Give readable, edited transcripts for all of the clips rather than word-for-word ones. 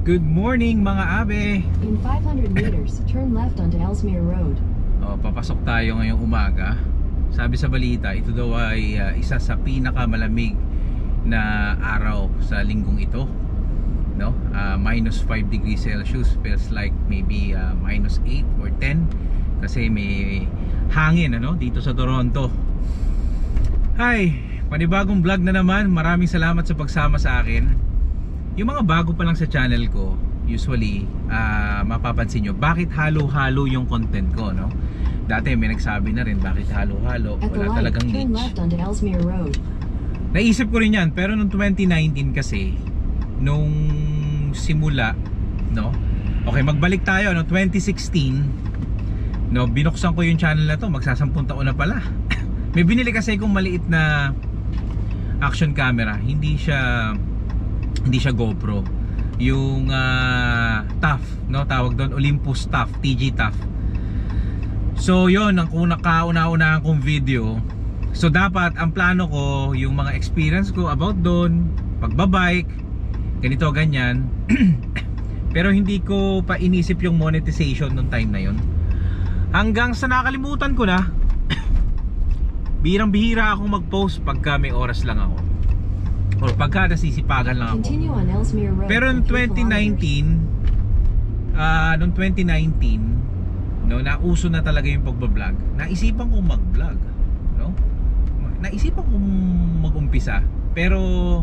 Good morning mga abe. In 500 meters, turn left onto Ellesmere Road. Papasok tayo ngayong umaga. Sabi sa balita, ito daw ay isa sa pinakamalamig na araw sa linggong ito. No? Minus 5 degrees Celsius, feels like maybe minus 8 or 10 kasi may hangin dito sa Toronto. Hi, panibagong vlog na naman. Maraming salamat sa pagsama sa akin. Yung mga bago pa lang sa channel ko, usually mapapansin nyo bakit halo-halo yung content ko, no? Dati may nagsabi na rin bakit halo-halo, wala talagang niche. Naisip ko rin yan, pero noong 2019 kasi nung simula, no? Okay, magbalik tayo no 2016, no, binuksan ko yung channel na to, magsasampung taon na pala. May binili kasi kong maliit na action camera, hindi siya GoPro, yung TUF, no, tawag doon Olympus TUF, TG TUF. So yon ang kauna-unahan kong video. So dapat ang plano ko yung mga experience ko about doon, pagbabike, ganito ganyan. Pero hindi ko pa inisip yung monetization nung time na yon. Hanggang sa nakalimutan ko na. Bihirang-bihira akong mag-post pagka may oras lang ako, or pagka nasisipagan lang ako. Pero noong 2019, no, nauso na talaga yung pagbablog. Naisipan kong mag-vlog, no? Naisipan kong mag-umpisa, pero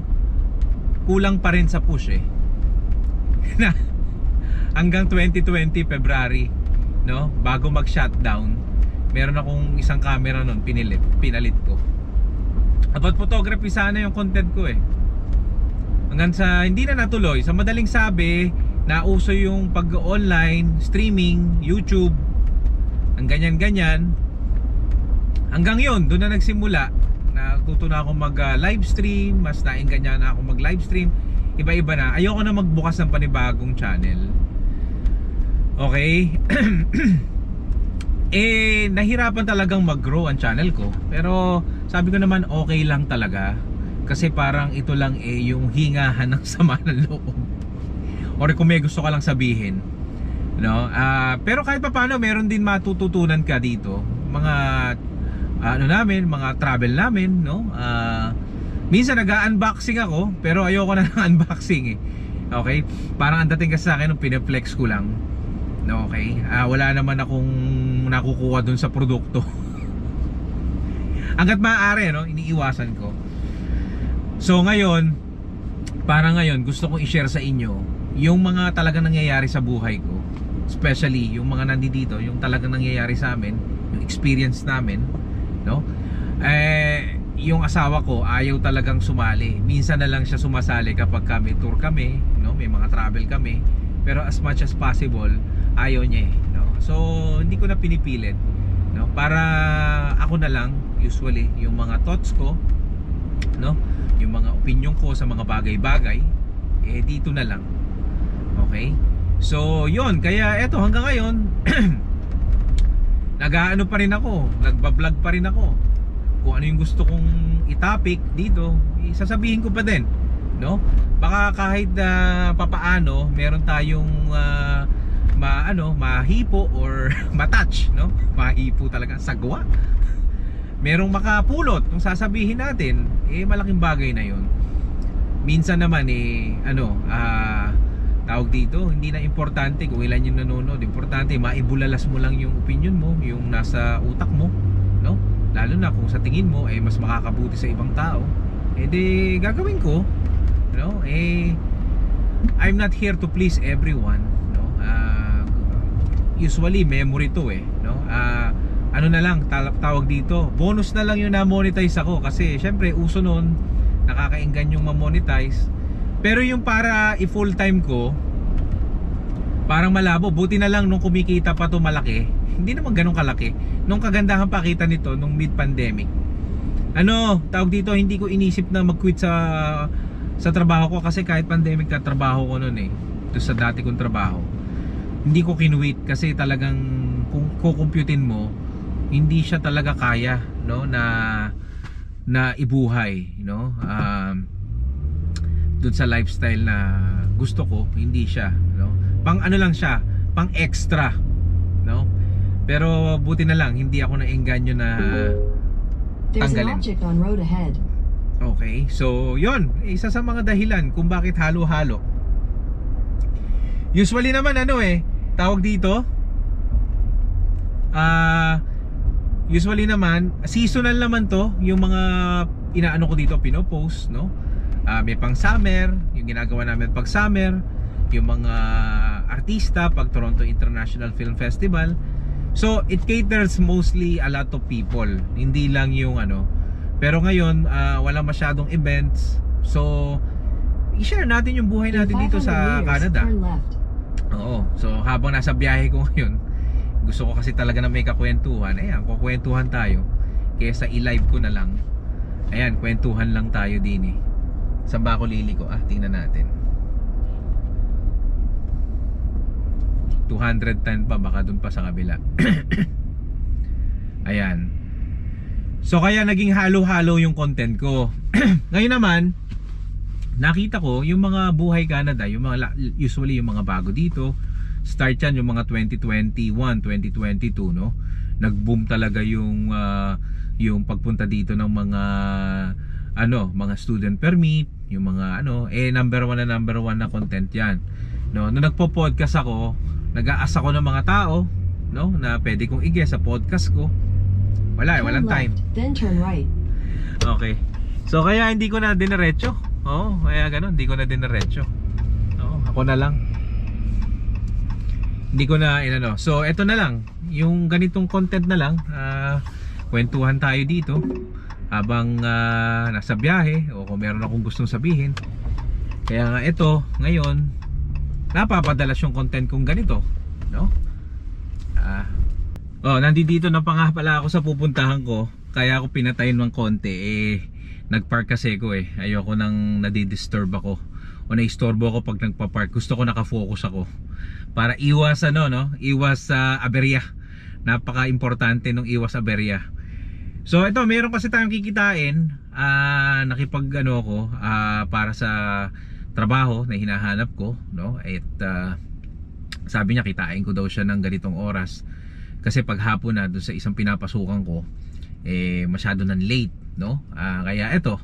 kulang pa rin sa push na hanggang 2020 February, no, bago mag-shutdown, meron akong isang camera noon, pinalit ko. About photography sana yung content ko hanggang sa hindi na natuloy. Sa madaling sabi, nauso yung pag-online, streaming, YouTube, ang ganyan-ganyan. Hanggang yun, doon na nagsimula. Natuto na ako mag-live stream, mas nainganyan na ako mag-live stream. Iba-iba na. Ayoko na magbukas ng panibagong channel. Okay? Nahirapan talagang mag-grow ang channel ko. Pero sabi ko naman okay lang talaga. Kasi parang ito lang yung hingahan ng sama ng loob. Or kung may gusto ka lang sabihin, no? Pero kahit pa paano, meron din matututunan ka dito. Mga mga travel namin, no? Minsan nag-unboxing ako, pero ayoko na ng unboxing Okay? Parang ang dating kasi sa akin nung pineflex ko lang. No, okay? Wala naman akong nakukuha dun sa produkto. Hanggat maaari, no, iniiwasan ko. So ngayon, parang ngayon gusto kong i-share sa inyo yung mga talagang nangyayari sa buhay ko. Especially yung mga nandito, yung talagang nangyayari sa amin, yung experience namin, no? Yung asawa ko ayaw talagang sumali. Minsan na lang siya sumasali kapag may tour kami, no? May mga travel kami. Pero as much as possible, ayaw niya no? So hindi ko na pinipilit, no? Para ako na lang usually yung mga thoughts ko, no? Yung mga opinion ko sa mga bagay-bagay dito na lang. Okay? So yon, kaya eto hanggang ngayon nag-aano pa rin ako, nagba-vlog pa rin ako. Kung ano yung gusto kong i-topic dito, sasabihin ko pa din, no? Baka kahit papaano meron tayong mahipo or matouch, no? Mahipo talaga, sagwa. Merong makapulot kung sasabihin natin, malaking bagay na yun. Minsan naman tawag dito, hindi na importante kung ilan yung nanonood. Importante maibulalas mo lang yung opinion mo, yung nasa utak mo, no? Lalo na kung sa tingin mo mas makakabuti sa ibang tao, di gagawin ko, no? I'm not here to please everyone, no? Usually memory to no? Ano na lang tawag dito, bonus na lang yung na-monetize ako. Kasi syempre uso nun, nakakainggan yung ma-monetize. Pero yung para i-full time ko, parang malabo. Buti na lang nung kumikita pa to malaki. Hindi naman ganun kalaki. Nung kagandahan pakita nito nung mid-pandemic, tawag dito, hindi ko inisip na mag-quit sa trabaho ko. Kasi kahit pandemic ka, trabaho ko nun ito sa dati kong trabaho, hindi ko kinuwit. Kasi talagang kung kukumputin mo, hindi siya talaga kaya, no, na ibuhay, no? dun sa lifestyle na gusto ko, hindi siya, no? Pang ano lang siya, pang extra, no? Pero buti na lang hindi ako naengganyo na There's an tanggalin. object on road ahead. Okay, so yon, isa sa mga dahilan kung bakit halo-halo. Usually naman tawag dito, usually naman seasonal naman to, yung mga inaano ko dito pinopost, no? May pang summer, yung ginagawa namin pag summer, yung mga artista pag Toronto International Film Festival. So it caters mostly a lot of people, hindi lang yung pero ngayon wala masyadong events, so i-share natin yung buhay In natin dito 500 sa meters, Canada. turn left. Oo, so habang nasa biyahe ko ngayon, gusto ko kasi talaga na may kakwentuhan. Ayan, kukwentuhan tayo kaysa i-live ko na lang. Ayan, kwentuhan lang tayo din Saan ba ako liliko? Tingnan natin. 210 pa, baka dun pa sa kabila. Ayan. So kaya naging halo-halo yung content ko. Ngayon naman, nakita ko yung mga buhay Canada, yung mga usually yung mga bago dito. Start yan yung mga 2021, 2022, no? Nag-boom talaga yung pagpunta dito ng mga mga student permit, yung mga number one na content yan. No, nung nagpo-podcast ako, nag-aas ako ng mga tao, no, na pwede kong i-guest sa podcast ko. Walang Turn time. left, then turn right. Okay. So kaya hindi ko na diniretso. Oo, kaya gano'n, hindi ko na diniretso. Oo, ako na lang. Hindi ko na So eto na lang, yung ganitong content na lang, kwentuhan tayo dito habang nasa biyahe o kung meron akong gustong sabihin. Kaya nga ito, ngayon napapadalas yung content kong ganito, no? Nandito na pa nga pala ako sa pupuntahan ko. Kaya ako pinatayin ng konti. Nagpark kasi ko ayoko nang nadidisturb ako o naistorbo ako pag nagpa-park. Gusto ko nakafocus ako para iwas iwas sa aberya. Napaka-importante nung iwas aberya. So ito, meron kasi tayong kikitain. Nakipag ako para sa trabaho na hinahanap ko, no? At sabi niya kitain ko daw siya ng ganitong oras. Kasi pag hapon na doon sa isang pinapasukan ko, masyado nang late, no? Kaya ito,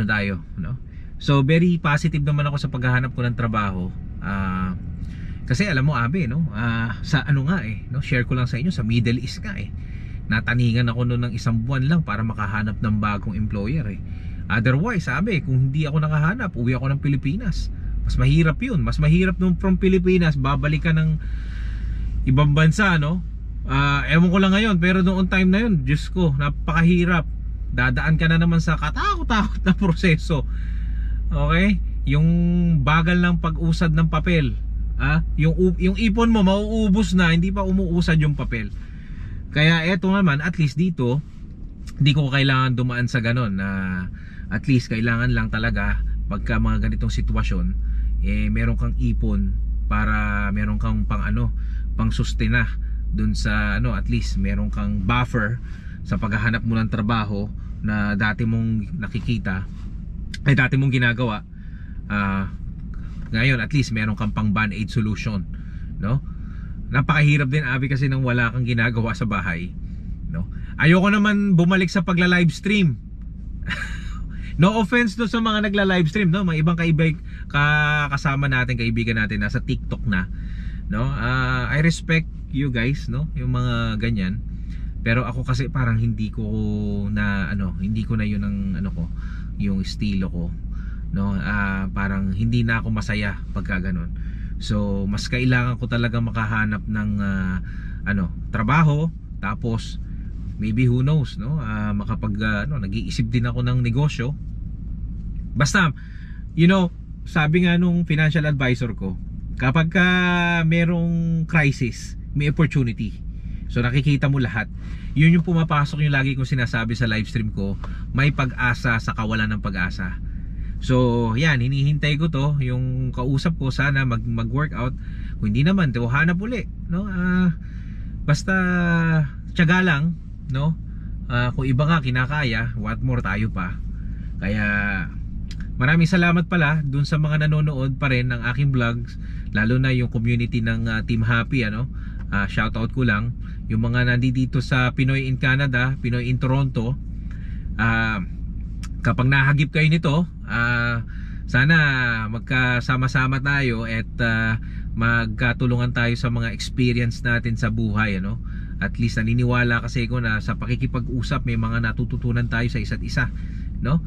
tayo, no? So very positive naman ako sa paghahanap ko ng trabaho. Kasi alam mo, Abe, no? Sa no? Share ko lang sa inyo, sa Middle East nga nataningan ako noon ng isang buwan lang para makahanap ng bagong employer Otherwise, sabi, kung hindi ako nakahanap, uwi ako ng Pilipinas. Mas mahirap yun. Mas mahirap nung from Pilipinas, babalik ka ng ibang bansa, no? Ewan ko lang ngayon, pero noong time na yun, Diyos ko, napakahirap. Dadaan ka na naman sa katakot-takot na proseso. Okay? Yung bagal ng pag-usad ng papel. Yung ipon mo, mauubos na, hindi pa umuusad yung papel. Kaya eto naman, at least dito, hindi ko kailangan dumaan sa ganon na at least kailangan lang talaga pagka mga ganitong sitwasyon, meron kang ipon para meron kang pang sustena dun sa at least meron kang buffer sa paghahanap mo ng trabaho na dati mong nakikita dati mong ginagawa. Ngayon at least meron kang pang band-aid solution, no? Napakahirap din, Abi, kasi nang wala kang ginagawa sa bahay, no? Ayoko naman bumalik sa pagla-live stream. No offense do sa mga nagla-live stream, no? Mga ibang kasama natin, kaibigan natin nasa TikTok na, no? I respect you guys, no? Yung mga ganyan. Pero ako kasi parang hindi ko na yun ang yung estilo ko, no? Parang hindi na ako masaya pagka ganun. So mas kailangan ko talaga makahanap ng trabaho, tapos maybe who knows, no? Nag-iisip din ako ng negosyo. Basta sabi nga nung financial advisor ko, kapag merong crisis, may opportunity. So nakikita mo lahat. Yun yung pumapasok, yung lagi kong sinasabi sa live stream ko, may pag-asa sa kawalan ng pag-asa. So yan, hinihintay ko to, yung kausap ko, sana mag-workout. Kung hindi naman, hanap uli, no? Basta tiyaga lang, no? Kung iba nga kinakaya, what more tayo pa. Kaya maraming salamat pala dun sa mga nanonood pa rin ng aking vlogs, lalo na yung community ng Team Happy, ano. Shoutout ko lang yung mga nandito sa Pinoy in Canada, Pinoy in Toronto. Kapag nahagip kayo nito, sana magkasama-sama tayo at magkatulungan tayo sa mga experience natin sa buhay, ano. At least naniniwala kasi ako na sa pakikipag-usap may mga natututunan tayo sa isa't isa, no?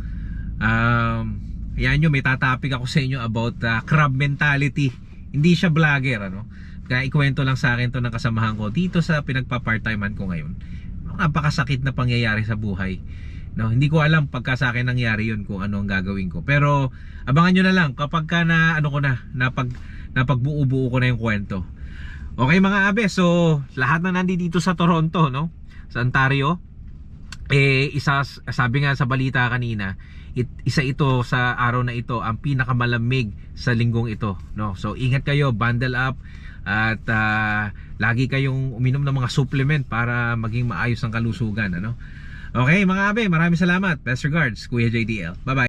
Ayan nyo, may tatapik ako sa inyo about crab mentality. Hindi siya vlogger, ano. Kaya ikwento lang sa akin to ng kasamahan ko dito sa pinagpa-part-timean ko ngayon. Napakasakit na pangyayari sa buhay, no? Hindi ko alam pagka sa akin nangyari yun kung ano ang gagawin ko. Pero abangan nyo na lang kapag ka na ano ko na napagbuo-buo ko na yung kwento. Okay mga abe, so lahat na nandito sa Toronto, no? Sa Ontario, sabi nga sa balita kanina, isa ito sa araw na ito ang pinakamalamig sa linggong ito, no? So ingat kayo, bundle up at lagi kayong uminom ng mga supplement para maging maayos ang kalusugan, ano? Okay mga abe, maraming salamat. Best regards, Kuya JDL. Bye bye.